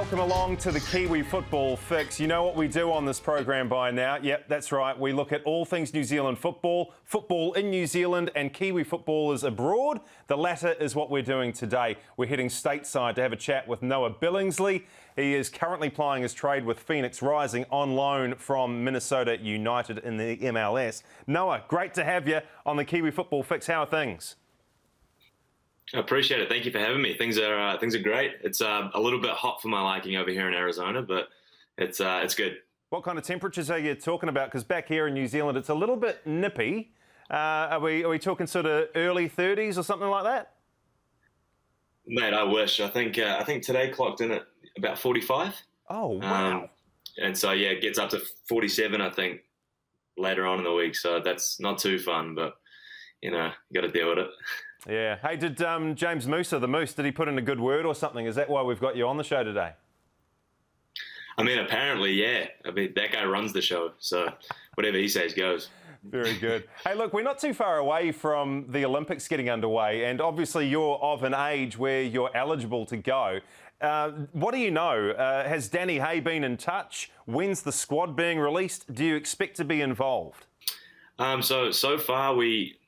welcome along to the Kiwi Football Fix. You know what we do on this program by now. Yep, that's right. We look at all things New Zealand football, football in New Zealand and Kiwi footballers abroad. The latter is what we're doing today. We're heading stateside to have a chat with Noah Billingsley. He is currently plying his trade with Phoenix Rising on loan from Minnesota United in the MLS. Noah, great to have you on the Kiwi Football Fix. How are things? I appreciate it. Thank you for having me. Things are great. It's a little bit hot for my liking over here in Arizona, but it's good. What kind of temperatures are you talking about? Because back here in New Zealand, it's a little bit nippy. Are we talking sort of early 30s or something like that? Mate, I wish. I think today clocked in at about 45. Oh wow! And so yeah, it gets up to 47. I think later on in the week. So that's not too fun, but you got to deal with it. Yeah. Hey, did James Musa, the Moose, did he put in a good word or something? Is that why we've got you on the show today? I mean, apparently, yeah. I mean, that guy runs the show, so whatever he says goes. Very good. Hey, look, we're not too far away from the Olympics getting underway, and obviously you're of an age where you're eligible to go. What do you know? Has Danny Hay been in touch? When's the squad being released? Do you expect to be involved? So far,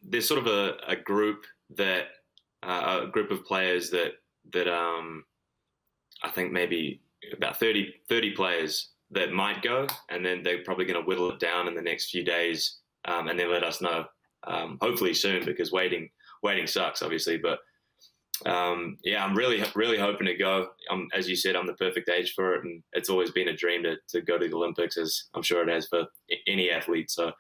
there's sort of a group of players that I think maybe about 30 players that might go, and then they're probably going to whittle it down in the next few days, and then let us know, hopefully soon, because waiting sucks, obviously. But yeah, I'm really hoping to go. As you said, I'm the perfect age for it, and it's always been a dream to go to the Olympics, as I'm sure it has for any athlete. So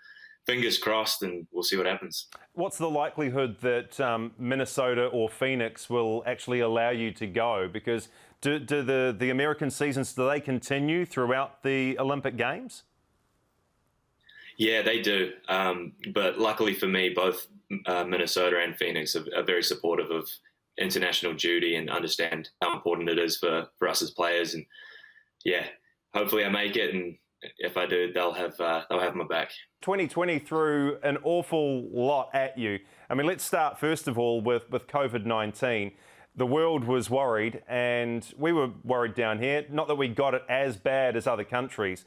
fingers crossed, and we'll see what happens. What's the likelihood that Minnesota or Phoenix will actually allow you to go? Because do the American seasons, do they continue throughout the Olympic Games? Yeah, they do. But luckily for me, both Minnesota and Phoenix are very supportive of international duty and understand how important it is for us as players. And yeah, hopefully I make it, and if I do, they'll have my back. 2020 threw an awful lot at you. I mean, let's start first of all with COVID-19. The world was worried, and we were worried down here. Not that we got it as bad as other countries.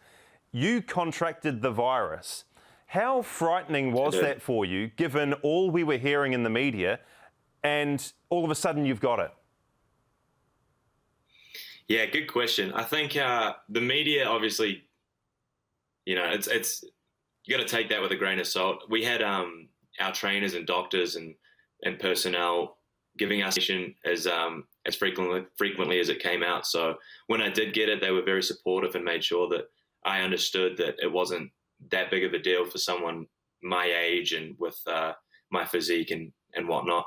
You contracted the virus. How frightening was that for you, given all we were hearing in the media, and all of a sudden you've got it? Yeah, good question. I think the media, obviously, it's you got to take that with a grain of salt. We had our trainers and doctors and personnel giving us as frequently as it came out. So when I did get it, they were very supportive and made sure that I understood that it wasn't that big of a deal for someone my age and with my physique and whatnot.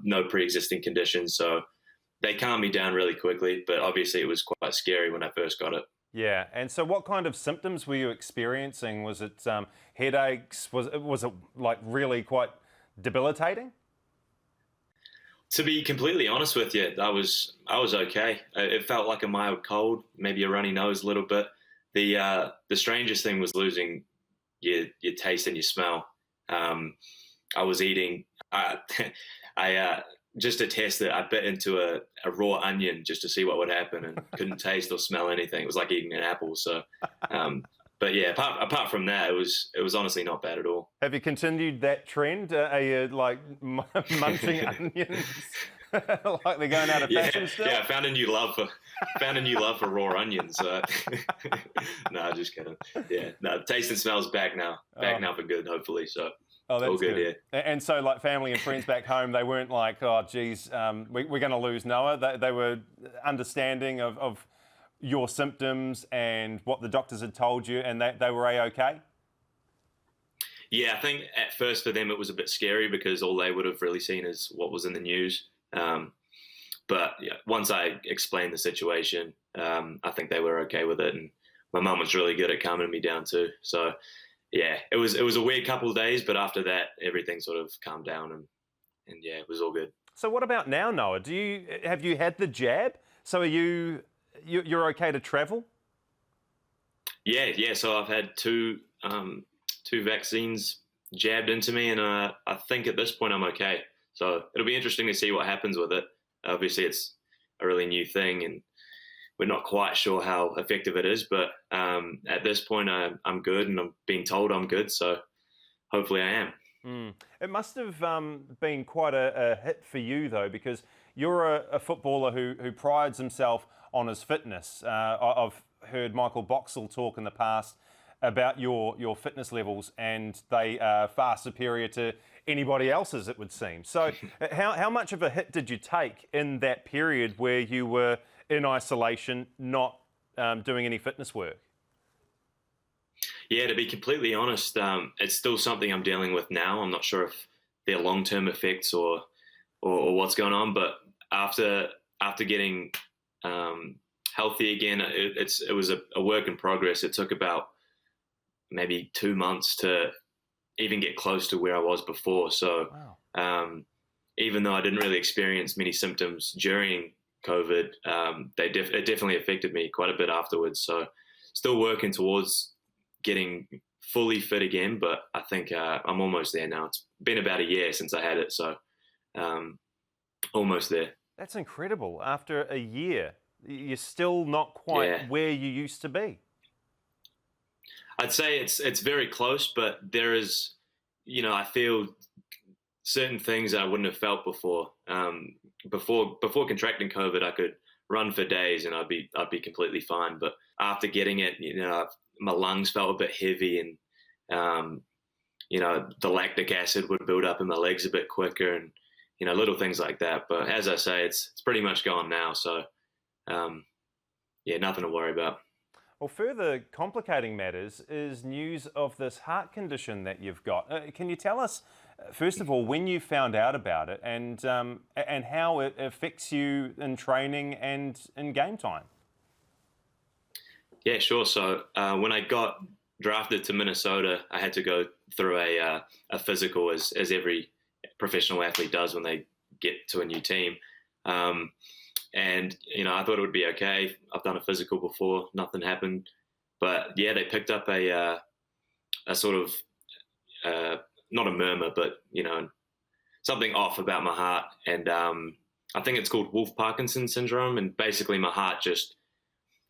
No pre-existing conditions, so they calmed me down really quickly. But obviously, it was quite scary when I first got it. Yeah, and so what kind of symptoms were you experiencing? Was it headaches? Was it like really quite debilitating? To be completely honest with you, I was okay. It felt like a mild cold, maybe a runny nose a little bit. The strangest thing was losing your taste and your smell. I was eating. I just to test it, I bit into a raw onion just to see what would happen, and couldn't taste or smell anything. It was like eating an apple. So, but yeah, apart from that, it was honestly not bad at all. Have you continued that trend? Are you like munching onions like they're going out of fashion still? Yeah, I found a new love for raw onions. No, just kidding. Yeah, no, taste and smell's back now for good, hopefully. So. Oh, that's good. Yeah. And so, like, family and friends back home, they weren't like, oh, geez, we're going to lose Noah. They were understanding of your symptoms and what the doctors had told you, and they were A-OK? Yeah, I think at first for them it was a bit scary because all they would have really seen is what was in the news. But yeah, once I explained the situation, I think they were okay with it. And my mum was really good at calming me down too. So yeah, it was a weird couple of days, but after that, everything sort of calmed down, and yeah, it was all good. So what about now, Noah? Have you had the jab? So are you're okay to travel? Yeah. So I've had two vaccines jabbed into me, and I think at this point I'm okay. So it'll be interesting to see what happens with it. Obviously, it's a really new thing, and we're not quite sure how effective it is. But at this point, I'm good, and I'm being told I'm good. So hopefully I am. It must have been quite a hit for you, though, because you're a footballer who prides himself on his fitness. I've heard Michael Boxall talk in the past about your fitness levels, and they are far superior to anybody else's, it would seem. So how much of a hit did you take in that period where you were in isolation, not doing any fitness work? Yeah, to be completely honest, it's still something I'm dealing with now. I'm not sure if they're long-term effects or what's going on, but after getting healthy again, it was a work in progress. It took about maybe 2 months to even get close to where I was before. So wow. Even though I didn't really experience many symptoms during COVID, it definitely affected me quite a bit afterwards. So still working towards getting fully fit again, but I think I'm almost there now. It's been about a year since I had it, so almost there. That's incredible. After a year, you're still not quite where you used to be. I'd say it's very close, but there is, I feel certain things that I wouldn't have felt before. Before contracting COVID, I could run for days and I'd be completely fine. But after getting it, my lungs felt a bit heavy, and the lactic acid would build up in my legs a bit quicker, and little things like that. But as I say, it's pretty much gone now. So nothing to worry about. Well, further complicating matters is news of this heart condition that you've got. Can you tell us, first of all, when you found out about it and how it affects you in training and in game time? Yeah, sure. So when I got drafted to Minnesota, I had to go through a physical, as every professional athlete does when they get to a new team. And I thought it would be okay. I've done a physical before, nothing happened. But yeah, they picked up a sort of not a murmur, but something off about my heart, and I think it's called Parkinson syndrome. And basically, my heart just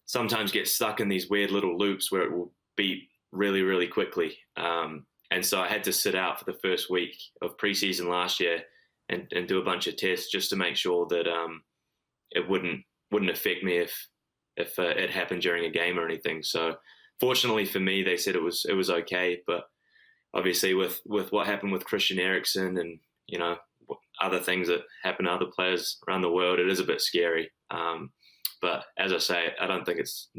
sometimes gets stuck in these weird little loops where it will beat really, really quickly. And so I had to sit out for the first week of preseason last year and do a bunch of tests just to make sure that it wouldn't affect me if it happened during a game or anything. So fortunately for me, they said it was okay. But obviously with what happened with Christian Eriksen and other things that happen to other players around the world, it is a bit scary. But as I say, I don't think it's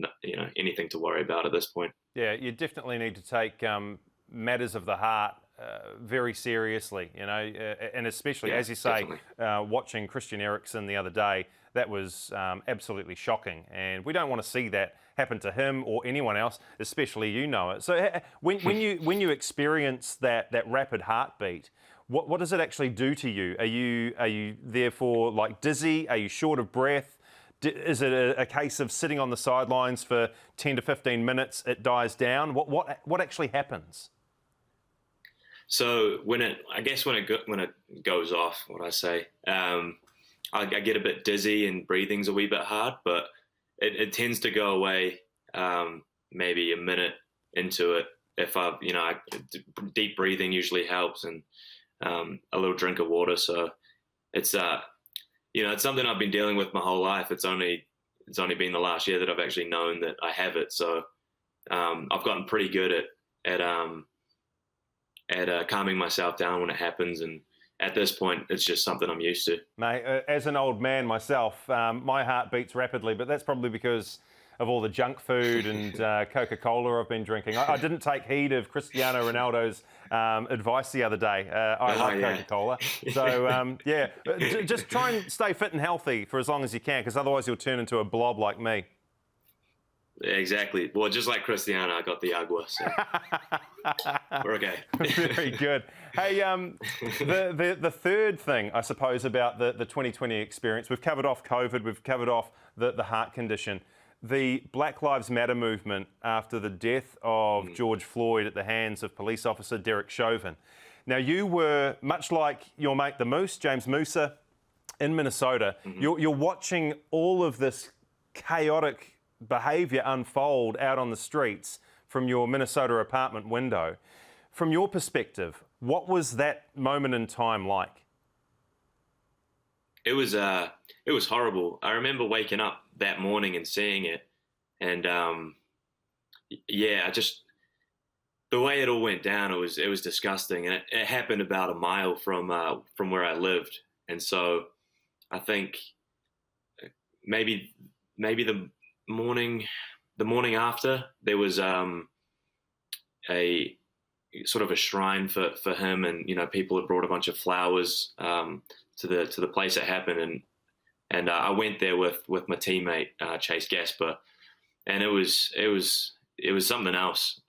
anything to worry about at this point. Yeah, you definitely need to take matters of the heart very seriously, and especially, as you say, watching Christian Eriksen the other day, that was absolutely shocking. And we don't want to see that happen to him or anyone else, especially it. So when you experience that rapid heartbeat, what does it actually do to you? Are you therefore like dizzy? Are you short of breath? Is it a case of sitting on the sidelines for 10 to 15 minutes, it dies down? What actually happens? So when it goes off, what I say, I get a bit dizzy and breathing's a wee bit hard, but it tends to go away maybe a minute into it. If deep breathing usually helps, and a little drink of water. So it's it's something I've been dealing with my whole life. It's only been the last year that I've actually known that I have it. So I've gotten pretty good at calming myself down when it happens, and at this point, it's just something I'm used to. Mate, as an old man myself, my heart beats rapidly, but that's probably because of all the junk food and Coca-Cola I've been drinking. I didn't take heed of Cristiano Ronaldo's advice the other day. I love Coca-Cola. So, just try and stay fit and healthy for as long as you can, because otherwise you'll turn into a blob like me. Exactly. Well, just like Cristiano, I got the agua, so we're okay. Very good. Hey, the third thing, I suppose, about the 2020 experience, we've covered off COVID, we've covered off the heart condition. The Black Lives Matter movement after the death of George Floyd at the hands of police officer Derek Chauvin. Now, you were, much like your mate the Moose, James Musa, in Minnesota, you're watching all of this chaotic behaviour unfold out on the streets from your Minnesota apartment window. From your perspective, what was that moment in time like? It was horrible. I remember waking up that morning and seeing it, and I just the way it all went down, it was disgusting, and it happened about a mile from where I lived, and so I think maybe the morning after there was a sort of a shrine for him, and people had brought a bunch of flowers to the place it happened, and I went there with my teammate Chase Gasper, and it was something else.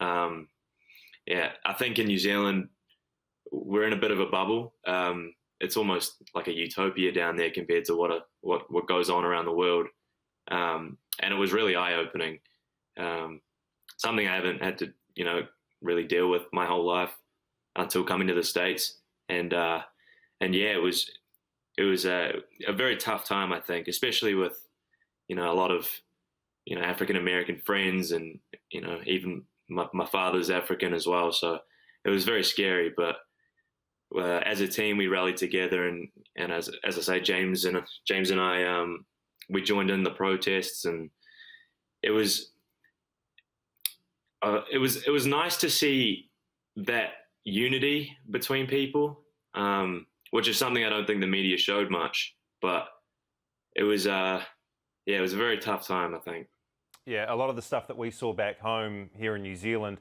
I think in New Zealand we're in a bit of a bubble. It's almost like a utopia down there compared to what goes on around the world, and it was really eye-opening. Something I haven't had to really deal with my whole life until coming to the States, and it was a very tough time, I think, especially with a lot of African American friends, and even my father's African as well, so it was very scary. But as a team, we rallied together, and as I say, James and I, we joined in the protests, and it was nice to see that unity between people, which is something I don't think the media showed much. But it was a very tough time, I think. Yeah, a lot of the stuff that we saw back home here in New Zealand,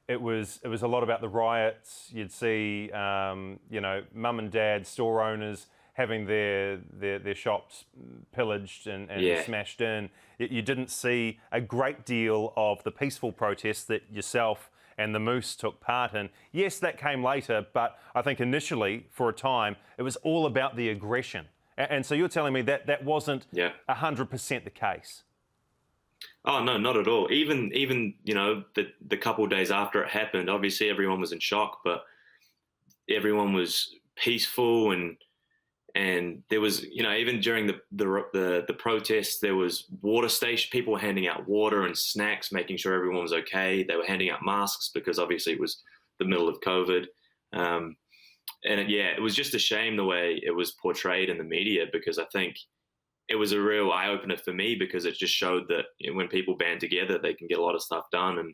it was a lot about the riots. You'd see, mum and dad store owners having their shops pillaged and smashed in. You didn't see a great deal of the peaceful protests that yourself and the Moose took part in. Yes, that came later, but I think initially, for a time, it was all about the aggression. And so you're telling me that wasn't 100% the case? Oh, no, not at all. Even the couple of days after it happened, obviously everyone was in shock, but everyone was peaceful, and there was, even during the protests, there was water station. People were handing out water and snacks, making sure everyone was okay. They were handing out masks because obviously it was the middle of COVID. It was just a shame the way it was portrayed in the media, because I think it was a real eye-opener for me, because it just showed that when people band together, they can get a lot of stuff done.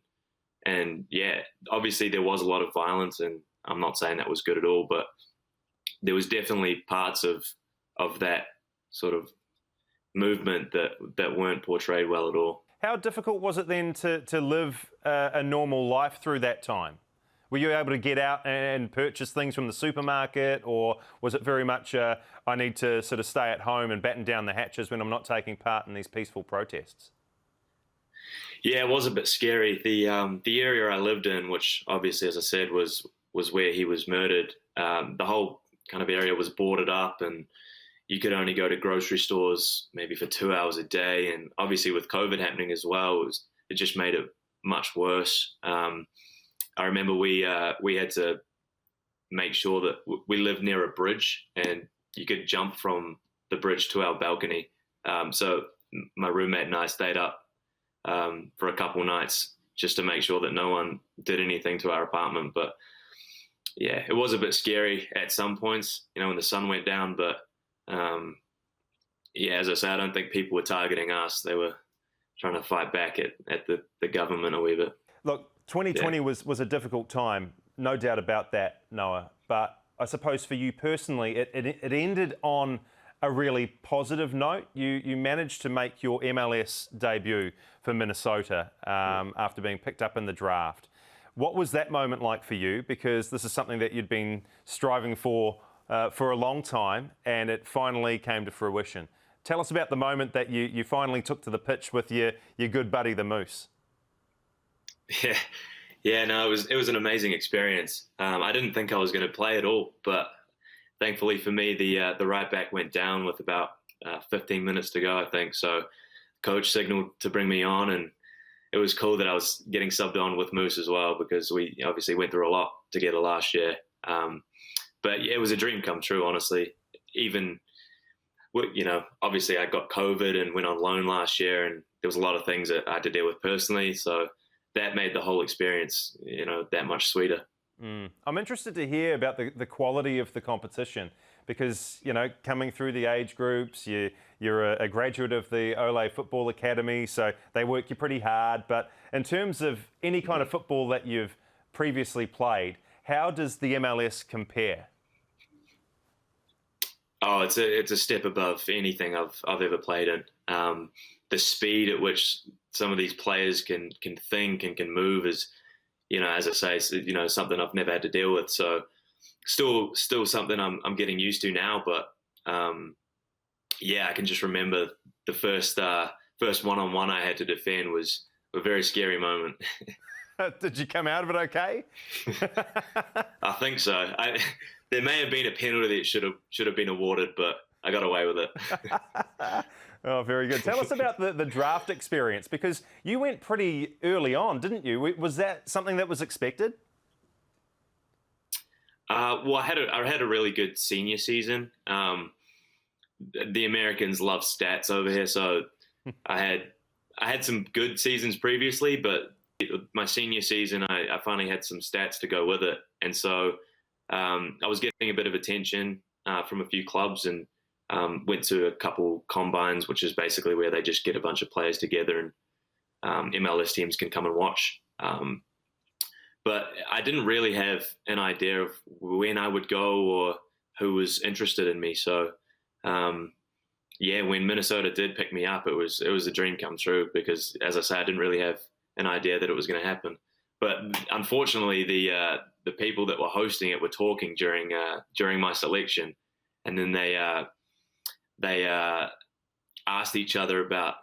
And obviously there was a lot of violence, and I'm not saying that was good at all, but there was definitely parts of that sort of movement that weren't portrayed well at all. How difficult was it then to live a normal life through that time? Were you able to get out and purchase things from the supermarket, or was it very much I need to sort of stay at home and batten down the hatches when I'm not taking part in these peaceful protests? Yeah, it was a bit scary. The area I lived in, which obviously, as I said, was where he was murdered, the whole kind of area was boarded up, and you could only go to grocery stores maybe for 2 hours a day. And obviously with COVID happening as well, it just made it much worse. I remember we had to make sure that we lived near a bridge, and you could jump from the bridge to our balcony. So my roommate and I stayed up for a couple nights just to make sure that no one did anything to our apartment. But yeah, it was a bit scary at some points, when the sun went down. But as I say, I don't think people were targeting us. They were trying to fight back at the government a wee bit. Look, 2020 was a difficult time, no doubt about that, Noah. But I suppose for you personally, it ended on a really positive note. You managed to make your MLS debut for Minnesota after being picked up in the draft. What was that moment like for you? Because this is something that you'd been striving for a long time, and it finally came to fruition. Tell us about the moment that you finally took to the pitch with your good buddy, the Moose. No, it was an amazing experience. I didn't think I was going to play at all, but thankfully for me, the right back went down with about 15 minutes to go, I think. So coach signaled to bring me on, and it was cool that I was getting subbed on with Moose as well, because we obviously went through a lot together last year. But it was a dream come true, honestly. Even obviously I got COVID and went on loan last year, and there was a lot of things that I had to deal with personally. So that made the whole experience, that much sweeter. I'm interested to hear about the quality of the competition because, coming through the age groups, you're a graduate of the Ole Football Academy, so they work you pretty hard. But in terms of any kind of football that you've previously played, how does the MLS compare? Oh, it's a step above anything I've ever played in. The speed at which some of these players can think and can move is, as I say, something I've never had to deal with. So still something I'm getting used to now. But I can just remember the first one-on-one I had to defend was a very scary moment. Did you come out of it okay? I think so. There may have been a penalty that should have been awarded, but I got away with it. Oh, very good. Tell us about the draft experience, because you went pretty early on, didn't you? Was that something that was expected? Well, I had a really good senior season. The Americans love stats over here, so I had some good seasons previously, but my senior season, I finally had some stats to go with it, and so I was getting a bit of attention from a few clubs, and went to a couple combines, which is basically where they just get a bunch of players together and MLS teams can come and watch. But I didn't really have an idea of when I would go or who was interested in me. So, when Minnesota did pick me up, it was a dream come true because, as I say, I didn't really have an idea that it was going to happen. But unfortunately, the people that were hosting it were talking during my selection, and then they asked each other about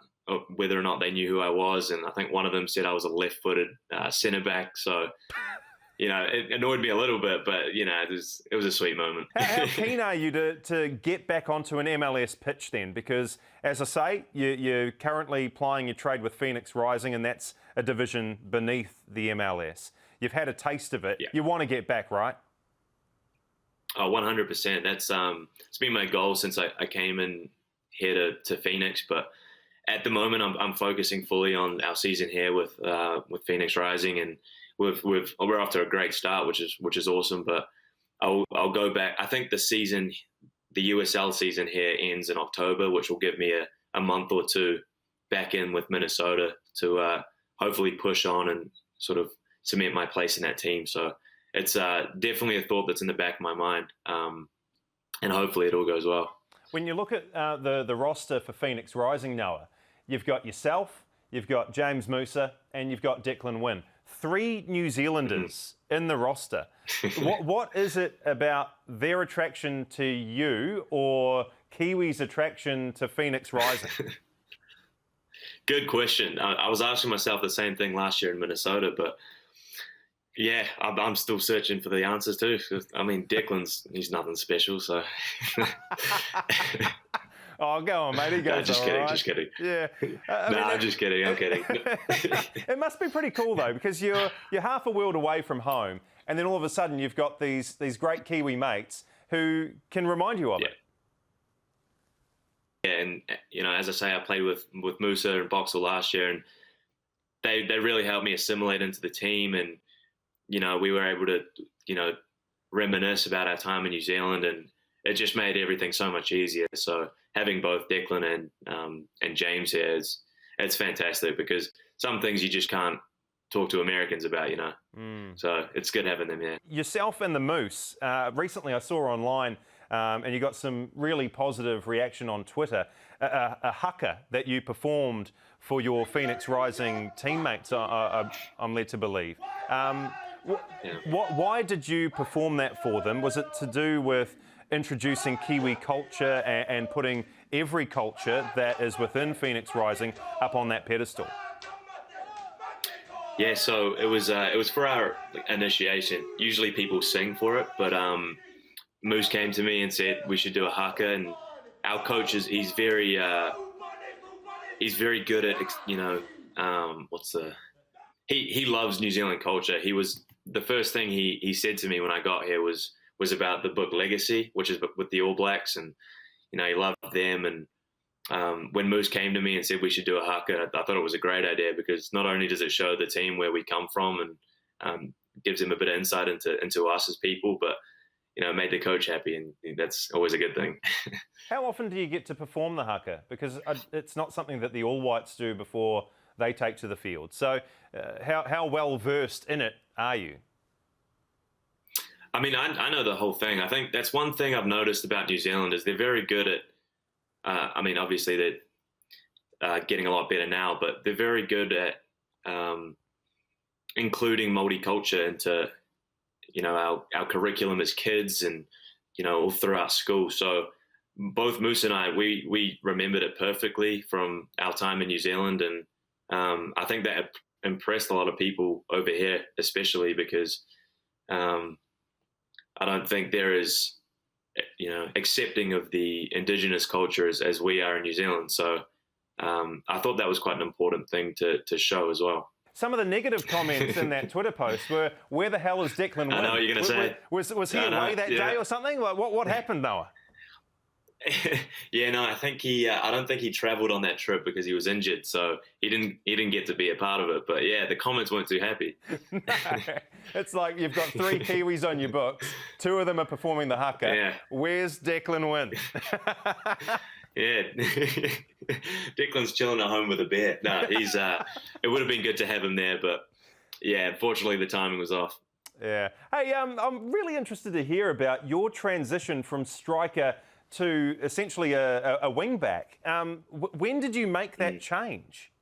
whether or not they knew who I was, and I think one of them said I was a left-footed centre back. So, it annoyed me a little bit, but it was a sweet moment. How keen are you to get back onto an MLS pitch then? Because, as I say, you're currently plying your trade with Phoenix Rising, and that's a division beneath the MLS. You've had a taste of it. Yeah. You want to get back, right? Oh, 100%. That's it's been my goal since I came in here to Phoenix. But at the moment, I'm focusing fully on our season here with Phoenix Rising, and we're off to a great start, which is awesome. But I'll go back. I think the USL season here ends in October, which will give me a month or two back in with Minnesota to hopefully push on and sort of cement my place in that team. So it's definitely a thought that's in the back of my mind, and hopefully it all goes well. When you look at the roster for Phoenix Rising, Noah, you've got yourself, you've got James Musa, and you've got Declan Wynn. 3 New Zealanders in the roster. What is it about their attraction to you or Kiwi's attraction to Phoenix Rising? Good question. I was asking myself the same thing last year in Minnesota, but yeah, I'm still searching for the answers too. I mean, he's nothing special, so. Oh, go on, mate. He goes, just kidding. Yeah. I'm just kidding. I'm kidding. It must be pretty cool though, because you're half a world away from home, and then all of a sudden you've got these great Kiwi mates who can remind you of it. Yeah, and as I say, I played with Musa and Boxall last year, and they really helped me assimilate into the team, and we were able to reminisce about our time in New Zealand, and it just made everything so much easier. So having both Declan and James here it's fantastic, because some things you just can't talk to Americans about, So it's good having them here. Yourself and the Moose, recently I saw online, and you got some really positive reaction on Twitter, a haka that you performed for your Phoenix Rising teammates, I'm led to believe. Why did you perform that for them? Was it to do with introducing Kiwi culture and putting every culture that is within Phoenix Rising up on that pedestal? Yeah, so it was for our initiation. Usually people sing for it, but Moose came to me and said we should do a haka, and our coach he's very good at he loves New Zealand culture. He was the first thing he said to me when I got here was about the book Legacy, which is with the All Blacks, and he loved them. And when Moose came to me and said we should do a haka, I thought it was a great idea, because not only does it show the team where we come from and gives them a bit of insight into us as people, but it made the coach happy, and that's always a good thing. How often do you get to perform the haka? Because it's not something that the All Whites do before they take to the field. So how well versed in it are you? I mean, I know the whole thing. I think that's one thing I've noticed about New Zealand is they're very good at, I mean, obviously they're getting a lot better now, but they're very good at including multicultural into, our curriculum as kids and, all throughout school. So both Moose and I, we remembered it perfectly from our time in New Zealand. And I think that impressed a lot of people over here, especially because I don't think they're as, accepting of the indigenous cultures as we are in New Zealand. So I thought that was quite an important thing to show as well. Some of the negative comments in that Twitter post were, "Where the hell is Declan Wynn?" I know what you're going to say. Was he away that day or something? Like, what happened, Noah? Yeah, no, I think I don't think he travelled on that trip because he was injured, so he didn't get to be a part of it. But yeah, the comments weren't too happy. No, it's like you've got 3 Kiwis on your books, 2 of them are performing the haka. Yeah. Where's Declan Wynn? Yeah, Declan's chilling at home with a bear. No, he's. It would have been good to have him there, but yeah, unfortunately the timing was off. Yeah. Hey, I'm really interested to hear about your transition from striker to essentially a wing back. When did you make that change?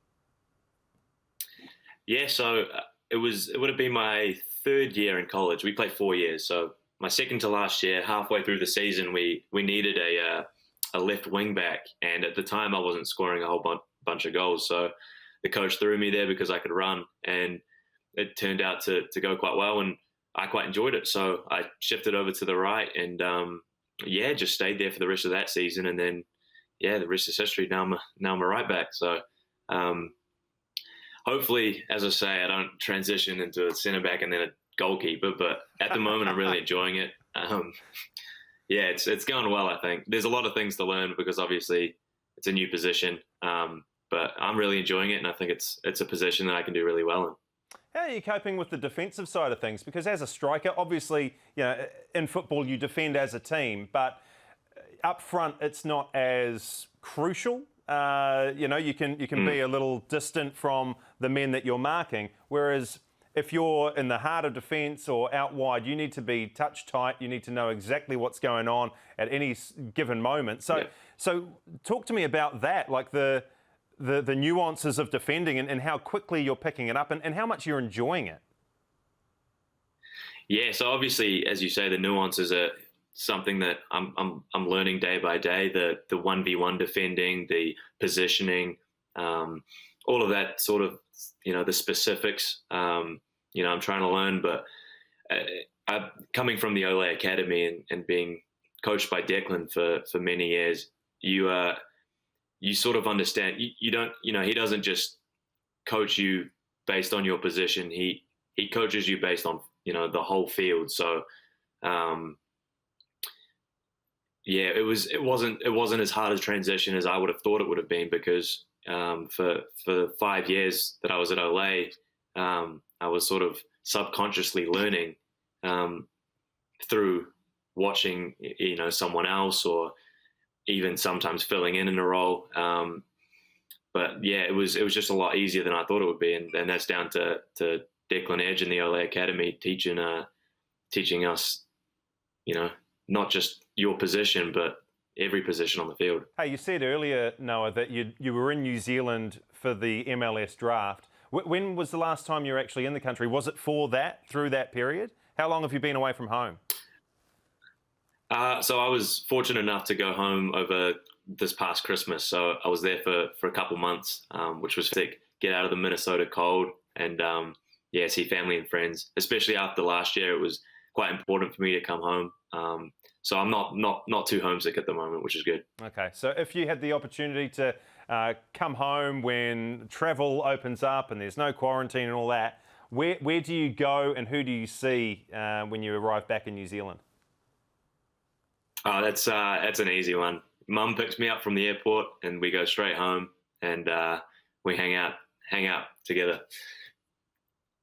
Yeah, so it would have been my 3rd year in college. We played 4 years, so my 2nd to last year, halfway through the season, we needed a left wing back, and at the time I wasn't scoring a whole bunch of goals, so the coach threw me there because I could run, and it turned out to go quite well, and I quite enjoyed it. So I shifted over to the right, and just stayed there for the rest of that season, and then the rest is history. Now I'm a right back. So hopefully, as I say, I don't transition into a centre back and then a goalkeeper. But at the moment, I'm really enjoying it. It's going well. I think there's a lot of things to learn because obviously it's a new position. But I'm really enjoying it, and I think it's a position that I can do really well in. How are you coping with the defensive side of things? Because as a striker, obviously, in football you defend as a team, but up front it's not as crucial. You can be a little distant from the men that you're marking. Whereas if you're in the heart of defence or out wide, you need to be touch tight. You need to know exactly what's going on at any given moment. So talk to me about that, like the nuances of defending and how quickly you're picking it up and how much you're enjoying it. Yeah, so obviously, as you say, the nuances are something that I'm learning day by day. The 1v1 defending, the positioning, all of that sort of, the specifics. I'm trying to learn, but coming from the Ole Academy and being coached by Declan for many years, you sort of understand. You don't, he doesn't just coach you based on your position. He coaches you based on the whole field. So it wasn't as hard a transition as I would have thought it would have been, because for the 5 years that I was at Ole, I was sort of subconsciously learning through watching someone else, or even sometimes filling in a role. But yeah, it was just a lot easier than I thought it would be, and that's down to Declan Edge and the Ole Academy teaching us, not just your position, but every position on the field. Hey, you said earlier, Noah, that you were in New Zealand for the MLS draft. When was the last time you were actually in the country? Was it through that period? How long have you been away from home? So I was fortunate enough to go home over this past Christmas. So I was there for a couple months, which was sick. Get out of the Minnesota cold and see family and friends. Especially after last year, it was quite important for me to come home. So I'm not too homesick at the moment, which is good. Okay. So if you had the opportunity to come home when travel opens up and there's no quarantine and all that, where do you go and who do you see when you arrive back in New Zealand? Oh, that's an easy one. Mum picks me up from the airport, and we go straight home, and we hang out together.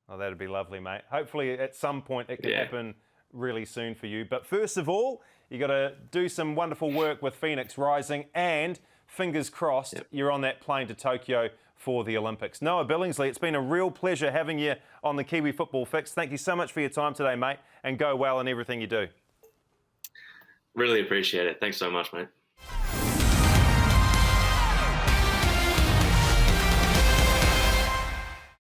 Oh, that'd be lovely, mate. Hopefully at some point it can happen really soon for you. But first of all, you got to do some wonderful work with Phoenix Rising, and fingers crossed you're on that plane to Tokyo for the Olympics. Noah Billingsley, it's been a real pleasure having you on the Kiwi Football Fix. Thank you so much for your time today, mate, and go well in everything you do. Really appreciate it. Thanks so much, mate.